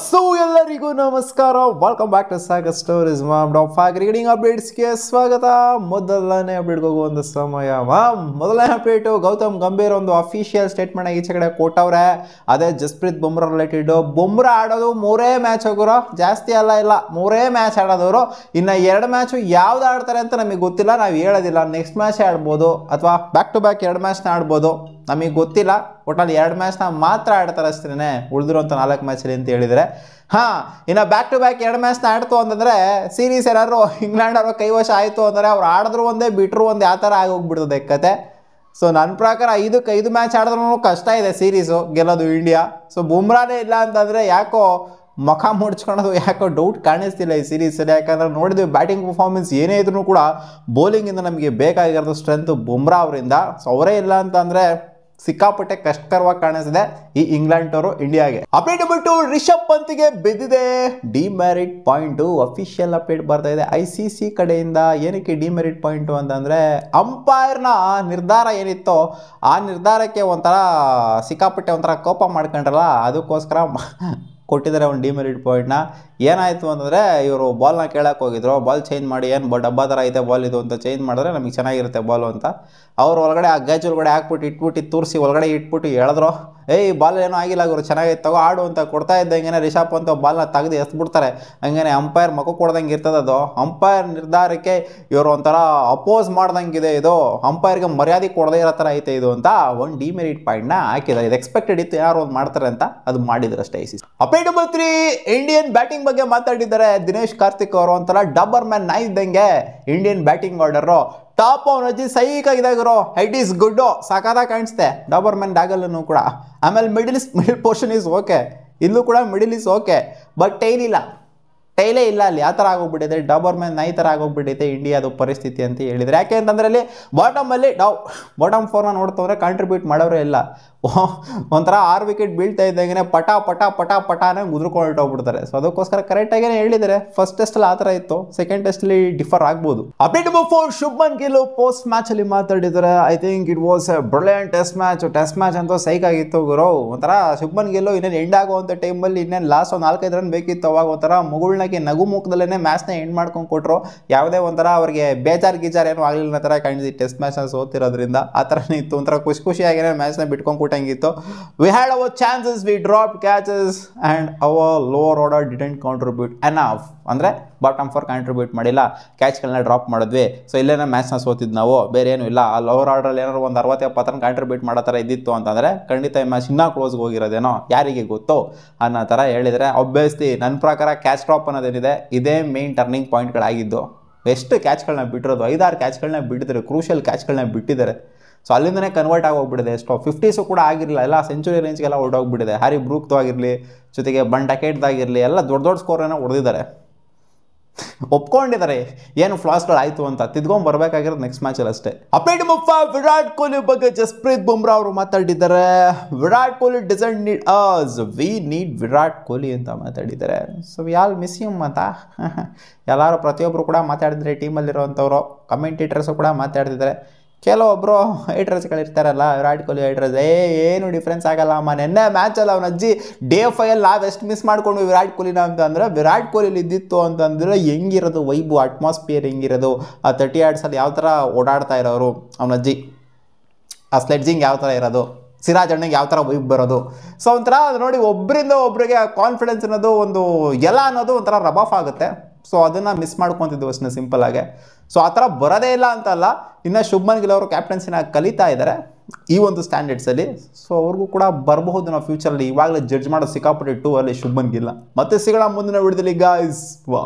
So ಎಲ್ಲರಿಗೂ ನಮಸ್ಕಾರ. Welcome back to Sagar stories. Cricketing ಅಪ್ಡೇಟ್ಸ್ಗೆ ಸ್ವಾಗತ. ಮೊದಲನೇ ಅಪ್ಡೇಟ್ಗೆ ಹೋಗುವಂಥ ಸಮಯ. ಮೊದಲನೇ ಅಪ್ಡೇಟು ಗೌತಮ್ ಗಂಭೀರ್ ಒಂದು ಅಫಿಷಿಯಲ್ ಸ್ಟೇಟ್ಮೆಂಟ್ ಈಚೆ ಕಡೆ ಕೊಟ್ಟವ್ರೆ. ಅದೇ ಜಸ್ಪ್ರೀತ್ ಬುಮ್ರಾ ರಿಲೇಟೆಡ್. ಬುಮ್ರಾ ಆಡೋದು 3 ಮ್ಯಾಚ್ ಹೋಗೋರು, ಜಾಸ್ತಿ ಅಲ್ಲ, 3 ಮ್ಯಾಚ್ ಆಡೋದವರು. ಇನ್ನು 2 ಮ್ಯಾಚು ಯಾವ್ದು ಆಡ್ತಾರೆ ಅಂತ ನಮಗೆ ಗೊತ್ತಿಲ್ಲ, ನಾವು ಹೇಳೋದಿಲ್ಲ. ನೆಕ್ಸ್ಟ್ ಮ್ಯಾಚ್ ಆಡ್ಬೋದು ಅಥವಾ ಬ್ಯಾಕ್ ಟು ಬ್ಯಾಕ್ 2 ಮ್ಯಾಚ್ನ ಆಡ್ಬೋದು, ನಮಗೆ ಗೊತ್ತಿಲ್ಲ. ಒಟ್ಟಲ್ಲಿ 2 ಮ್ಯಾಚ್ನ ಮಾತ್ರ ಆಡ್ತಾರೆ ಅಷ್ಟೇ, ಉಳಿದಿರೋಂಥ 4 ಮ್ಯಾಚಲ್ಲಿ ಅಂತ ಹೇಳಿದರೆ. ಇನ್ನು ಬ್ಯಾಕ್ ಟು ಬ್ಯಾಕ್ 2 ಮ್ಯಾಚ್ನ ಆಡ್ತು ಅಂತಂದರೆ ಸೀರೀಸ್ ಏನಾದ್ರು ಇಂಗ್ಲೆಂಡ್ ಅವರ ಕೈವಶ ಆಯಿತು ಅಂದರೆ ಅವ್ರು ಆಡಿದ್ರು ಒಂದೇ ಬಿಟ್ಟರು ಒಂದೇ, ಆ ಥರ ಆಗೋಗ್ಬಿಡ್ತದೆ ಕತೆ. ಸೊ ನನ್ನ ಪ್ರಕಾರ 5 ಮ್ಯಾಚ್ ಆಡಿದ್ರೂ ಕಷ್ಟ ಇದೆ ಸೀರೀಸು ಗೆಲ್ಲೋದು ಇಂಡಿಯಾ. ಸೊ ಬುಮ್ರಾನೇ ಇಲ್ಲ ಅಂತಂದರೆ ಯಾಕೋ ಮುಖ ಮುಡ್ಸ್ಕೊಳೋದು ಯಾಕೋ ಡೌಟ್ ಕಾಣಿಸ್ತಿಲ್ಲ ಈ ಸೀರೀಸಲ್ಲಿ. ಯಾಕಂದರೆ ನೋಡಿದ್ವಿ ಬ್ಯಾಟಿಂಗ್ ಪರ್ಫಾರ್ಮೆನ್ಸ್ ಏನೇ ಇದ್ರೂ ಕೂಡ ಬೌಲಿಂಗಿಂದ ನಮಗೆ ಬೇಕಾಗಿರೋದು ಸ್ಟ್ರೆಂತ್ ಬುಮ್ರಾ ಅವರಿಂದ. ಸೊ ಅವರೇ ಇಲ್ಲ ಅಂತಂದರೆ ಸಿಕ್ಕಾಪಟ್ಟೆ ಕಷ್ಟಕರವಾಗಿ ಕಾಣಿಸಿದೆ ಈ ಇಂಗ್ಲೆಂಡ್ ಅವರು ಇಂಡಿಯಾಗೆ. ಅಪ್ಡೇಟ್ ಬಿಟ್ಟು ರಿಷಬ್ ಪಂತ್ಗೆ ಬಿದ್ದಿದೆ ಡಿಮೆರಿಟ್ ಪಾಯಿಂಟು. ಅಫಿಷಿಯಲ್ ಅಪ್ಡೇಟ್ ಬರ್ತಾ ಇದೆ ICC ಕಡೆಯಿಂದ. ಏನಕ್ಕೆ ಡಿಮೆರಿಟ್ ಪಾಯಿಂಟು ಅಂತಂದರೆ ಅಂಪೈರ್ನ ನಿರ್ಧಾರ ಏನಿತ್ತೋ ಆ ನಿರ್ಧಾರಕ್ಕೆ ಒಂಥರ ಸಿಕ್ಕಾಪಟ್ಟೆ ಒಂಥರ ಕೋಪ ಮಾಡ್ಕೊಂಡ್ರಲ್ಲ, ಅದಕ್ಕೋಸ್ಕರ ಕೊಟ್ಟಿದ್ದಾರೆ ಒಂದು ಡಿಮೆರಿಟ್ ಪಾಯಿಂಟ್ನ. ಏನಾಯಿತು ಅಂತಂದರೆ ಇವರು ಬಾಲ್ನ ಕೇಳಕ್ಕೆ ಹೋಗಿದ್ರು, ಬಾಲ್ ಚೇಂಜ್ ಮಾಡಿ, ಏನು ಡಬ್ಬಾ ಥರ ಐತೆ ಬಾಲ್ ಇದು ಅಂತ ಚೇಂಜ್ ಮಾಡಿದ್ರೆ ನಮಗೆ ಚೆನ್ನಾಗಿರುತ್ತೆ ಬಾಲು ಅಂತ. ಅವ್ರು ಒಳಗಡೆ ಆ ಗೇಜ್ ಒಳಗಡೆ ಹಾಕ್ಬಿಟ್ಟು ತೂರಿಸಿ ಒಳಗಡೆ ಇಟ್ಬಿಟ್ಟು ಹೇಳಿದ್ರು, ಏಯ್ ಬಾಲ್ ಏನೋ ಆಗಿಲ್ಲ ಗುರು, ಚೆನ್ನಾಗಿತ್ತು ತಗೋ ಆಡು ಅಂತ ಕೊಡ್ತಾ ಇದ್ದಂಗೆ ರಿಷಬ್ ಅಂತ ಬಾಲ್ನ ತೆಗೆದು ಎಸ್ಬಿಡ್ತಾರೆ. ಹಂಗೇನೆ ಅಂಪೈರ್ ಮಕ್ಕ ಕೊಡ್ದಂಗೆ ಇರ್ತದೆ ಅದು. ಅಂಪೈರ್ ನಿರ್ಧಾರಕ್ಕೆ ಇವರು ಒಂಥರ ಅಪೋಸ್ ಮಾಡ್ದಂಗಿದೆ ಇದು, ಅಂಪೈರ್ಗೆ ಮರ್ಯಾದೆ ಕೊಡದೇ ಇರೋ ಥರ ಐತೆ ಇದು ಅಂತ ಒಂದು ಡಿಮೆರಿಟ್ ಪಾಯಿಂಟ್ನ ಹಾಕಿದ್ದಾರೆ. ಇದು ಎಕ್ಸ್ಪೆಕ್ಟೆಡ್ ಇತ್ತು ಯಾರು ಒಂದು ಮಾಡ್ತಾರೆ ಅಂತ, ಅದು ಮಾಡಿದ್ರು ಅಷ್ಟೇ ICC. Update number 3, Indian batting ಬಗ್ಗೆ ಮಾತಾಡಿದ್ದಾರೆ ದಿನೇಶ್ ಕಾರ್ತಿಕ್ ಅವರು. ಒಂಥರ ಡಬ್ಬರ್ ಮ್ಯಾನ್ ನಾ ಇದ್ದಂಗೆ ಇಂಡಿಯನ್ ಬ್ಯಾಟಿಂಗ್ ಆರ್ಡರು. ಟಾಪ್ ಅವನಜ್ಜಿ ಸೈಕಾಗಿದಾಗಿರೋ, ಹೈಟ್ ಈಸ್ ಗುಡ್ಡು, ಸಾಕಾದಾಗ ಕಾಣಿಸುತ್ತೆ ಡಾಬರ್ ಮ್ಯಾನ್ ಡಾಗಲ್ಲೂ ಕೂಡ. ಆಮೇಲೆ ಮಿಡಿಲ್ ಪೋರ್ಷನ್ ಈಸ್ ಓಕೆ, ಇಲ್ಲೂ ಕೂಡ ಮಿಡಿಲ್ ಈಸ್ ಓಕೆ, ಬಟ್ ಟೈಲೇ ಇಲ್ಲ ಅಲ್ಲಿ. ಆ ಥರ ಆಗೋಗ್ಬಿಟ್ಟಿದೆ, ಡಾಬರ್ ಮ್ಯಾನ್ ನಾಯಿ ಥರ ಆಗೋಗ್ಬಿಟ್ಟಿದೆ ಇಂಡಿಯಾದು ಪರಿಸ್ಥಿತಿ ಅಂತ ಹೇಳಿದರೆ. ಯಾಕೆ ಅಂತಂದರೆ ಅಲ್ಲಿ ಬಾಟಮಲ್ಲಿ ಬಾಟಮ್ 4ನ ನೋಡ್ತಂದ್ರೆ ಕಾಂಟ್ರಿಬ್ಯೂಟ್ ಮಾಡೋರೇ ಇಲ್ಲ. ಒಂಥರ 6 ವಿಕೆಟ್ ಬೀಳ್ತಾ ಇದ್ದಂಗೆ ಪಟ ಪಟ ಪಟ ಪಟಾನ ಉದುರ್ಕೊಂಡು ಹೋಗ್ಬಿಡ್ತಾರೆ. ಸೊ ಅದಕ್ಕೋಸ್ಕರ ಕರೆಕ್ಟಾಗೇ ಹೇಳಿದ್ದಾರೆ. ಫಸ್ಟ್ ಟೆಸ್ಟಲ್ಲಿ ಆ ಥರ ಇತ್ತು, ಸೆಕೆಂಡ್ ಟೆಸ್ಟಲ್ಲಿ ಡಿಫರ್ ಆಗ್ಬೋದು. Update number 4, Shubman Gill post ಮ್ಯಾಚಲ್ಲಿ ಮಾತಾಡಿದ್ದಾರೆ. I think it was a brilliant test match ಅಂತೂ ಸೈಕಾಗಿತ್ತು ಗುರು. ಒಂಥರ ಶುಭ್ಮನ್ ಗಿಲ್ ಇನ್ನೇನು ಎಂಡ್ ಆಗುವಂಥ ಟೈಮಲ್ಲಿ ಇನ್ನೇನು ಲಾಸ್ಟ್ ಒಂದು 4-5 ರನ್ ಬೇಕಿತ್ತು. ಅವಾಗ ಒಂಥರ ಮುಗುಳ್ನಾಗಿ ನಗು ಮುಖದಲ್ಲೇ ಮ್ಯಾಚ್ನ ಎಂಡ್ ಮಾಡ್ಕೊಂಡು ಕೊಟ್ಟರು. ಯಾವುದೇ ಒಂಥರ ಅವ್ರಿಗೆ ಬೇಜಾರು ಏನೂ ಆಗಲಿಲ್ಲ ಥರ ಕಾಣಿಸಿ ಟೆಸ್ಟ್ ಮ್ಯಾಚ್ನ ಸೋತಿರೋದ್ರಿಂದ. ಆ ಥರನೇ ಇತ್ತು, ಒಂಥರ ಖುಷಿಯಾಗಿನೇ ಮ್ಯಾಚ್ನ ಬಿಟ್ಕೊಂಡು ಕೊಟ್ಟಂಗಿತ್ತು. We had our chances, we drop catches and our lower order didn't contribute enough. ಅಂದರೆ ಬಾಟಮ್ 4 ಕಾಂಟ್ರಿಬ್ಯೂಟ್ ಮಾಡಿಲ್ಲ, ಕ್ಯಾಚ್ಗಳನ್ನ ಡ್ರಾಪ್ ಮಾಡಿದ್ವಿ. ಸೊ ಇಲ್ಲೇನೋ ಮ್ಯಾಚ್ನ ಸೋತಿದ್ದು ನಾವು, ಬೇರೆ ಏನೂ ಇಲ್ಲ. ಆ ಲೋವರ್ ಆರ್ಡ್ರಲ್ಲಿ ಏನಾದ್ರು ಒಂದು 60-70 ರನ್ ಕಾಂಟ್ರಿಬ್ಯೂಟ್ ಮಾಡೋ ಥರ ಇದ್ದಿತ್ತು ಅಂತಂದರೆ ಖಂಡಿತ ಈ ಮ್ಯಾಚ್ ಇನ್ನೂ ಕ್ಲೋಸ್ಗೆ ಹೋಗಿರೋದೇನೋ, ಯಾರಿಗೆ ಗೊತ್ತು ಅನ್ನೋ ಥರ ಹೇಳಿದರೆ. ಆಬ್ವಿಯಸ್ಲಿ ನನ್ನ ಪ್ರಕಾರ ಕ್ಯಾಚ್ ಡ್ರಾಪ್ ಅನ್ನೋದೇನಿದೆ ಇದೇ ಮೇನ್ ಟರ್ನಿಂಗ್ ಪಾಯಿಂಟ್ಗಳಾಗಿದ್ದು. ಎಷ್ಟು ಕ್ಯಾಚ್ಗಳನ್ನ ಬಿಟ್ಟಿರೋದು, 5-6 ಕ್ಯಾಚ್ಗಳನ್ನ ಬಿಟ್ಟಿದ್ದಾರೆ, ಕ್ರೂಷಿಯಲ್ ಕ್ಯಾಚ್ಗಳನ್ನ ಬಿಟ್ಟಿದ್ದಾರೆ. ಸೊ ಅಲ್ಲಿಂದನೇ ಕನ್ವರ್ಟ್ ಆಗೋಗ್ಬಿಟ್ಟಿದೆ. ಎಷ್ಟೋ 50s ಕೂಡ ಆಗಿರಲಿಲ್ಲ, ಎಲ್ಲ ಸೆಂಚುರಿ ರೇಂಜ್ಗೆಲ್ಲ ಹೊರಟೋಗ್ಬಿಟ್ಟಿದೆ. ಹ್ಯಾರಿ ಬ್ರೂಕ್ದು ಆಗಿರಲಿ, ಜೊತೆಗೆ ಬನ್ ಡಕೆಟ್ದಾಗಿರಲಿ, ಎಲ್ಲ ದೊಡ್ಡ ಸ್ಕೋರನ್ನು ಹೊಡೆದಿದ್ದಾರೆ, ಒಪ್ಕೊಂಡಿದ್ದಾರೆ ಏನು ಫ್ಲಾಸ್ಗಳಾಯಿತು ಅಂತ. ತಿದ್ಕೊಂಡ್ಬರ್ಬೇಕಾಗಿರೋದು ನೆಕ್ಸ್ಟ್ ಮ್ಯಾಚಲ್ಲಿ ಅಷ್ಟೇ. ಅಪ್ಡೇಟ್ ನಂಬರ್ 5, ವಿರಾಟ್ ಕೊಹ್ಲಿ ಬಗ್ಗೆ ಜಸ್ಪ್ರೀತ್ ಬುಮ್ರಾ ಅವರು ಮಾತಾಡಿದ್ದಾರೆ. Virat Kohli doesn't need us, we need Virat Kohli ಅಂತ ಮಾತಾಡಿದ್ದಾರೆ. So we all miss him ಅಂತ ಎಲ್ಲರೂ ಪ್ರತಿಯೊಬ್ಬರು ಕೂಡ ಮಾತಾಡಿದರೆ, ಟೀಮಲ್ಲಿರೋವಂಥವ್ರು ಕಮೆಂಟೇಟರ್ಸು ಕೂಡ ಮಾತಾಡ್ತಿದ್ದಾರೆ. ಕೆಲವೊಬ್ಬರು ಹೈಟ್ರಸ್ಗಳಿರ್ತಾರಲ್ಲ, ವಿರಾಟ್ ಕೊಹ್ಲಿ ಹೈಟ್ರಸ್ ಏನು ಡಿಫ್ರೆನ್ಸ್ ಆಗಲ್ಲ ಅಮ್ಮ. ನೆನ್ನೆ ಮ್ಯಾಚಲ್ಲಿ ಅವನ ಅಜ್ಜಿ ಡೇ 5 ನಾವು ಎಷ್ಟು ಮಿಸ್ ಮಾಡ್ಕೊಂಡು ವಿರಾಟ್ ಕೊಹ್ಲಿನ ಅಂತಂದರೆ, ವಿರಾಟ್ ಕೊಹ್ಲಿ ಇದ್ದಿತ್ತು ಅಂತಂದರೆ ಹೆಂಗಿರೋದು ವೈಬು, ಅಟ್ಮಾಸ್ಫಿಯರ್ ಹೆಂಗಿರೋದು, ಆ 30 yardsಲ್ಲಿ ಯಾವ ಥರ ಓಡಾಡ್ತಾ ಇರೋರು ಅವನ ಅಜ್ಜಿ, ಆ ಸ್ಲೆಡ್ಜಿಂಗ್ ಯಾವ ಥರ ಇರೋದು, ಸಿರಾಜ್ ಅಣ್ಣಗೆ ಯಾವ ಥರ ವೈಬ್ ಬರೋದು. ಸೊ ಒಂಥರ ನೋಡಿ, ಒಬ್ಬರಿಂದ ಒಬ್ಬರಿಗೆ ಕಾನ್ಫಿಡೆನ್ಸ್ ಅನ್ನೋದು ಒಂದು ಅನ್ನೋದು ಒಂಥರ ರಬ್ ಆಫ್ ಆಗುತ್ತೆ. ಸೊ ಅದನ್ನು ಮಿಸ್ ಮಾಡ್ಕೊತಿದ್ವು ಅಷ್ಟೇ ಸಿಂಪಲ್ ಆಗಿ. ಸೊ ಆ ಥರ ಬರೋದೇ ಇಲ್ಲ ಅಂತಲ್ಲ, ಇನ್ನು ಶುಭ್ಮನ್ ಗಿಲ್ ಅವರು ಕ್ಯಾಪ್ಟನ್ಸಿನ ಕಲಿತಾ ಇದ್ದಾರೆ ಈ ಒಂದು ಸ್ಟ್ಯಾಂಡರ್ಡ್ಸಲ್ಲಿ. ಸೊ ಅವ್ರಿಗೂ ಕೂಡ ಬರಬಹುದು ನಾವು ಫ್ಯೂಚರಲ್ಲಿ. ಇವಾಗಲೇ ಜಡ್ಜ್ ಮಾಡೋದು ಸಿಕ್ಕಾಪಟ್ಟೆ 2 ಅಲ್ಲಿ ಶುಭ್ಮನ್ ಗಿಲ್. ಮತ್ತೆ ಸಿಗೋಣ ಮುಂದಿನ ವಿಡಿಯೋದಲ್ಲಿ ಗಾಯ್ಸ್. ವಾ.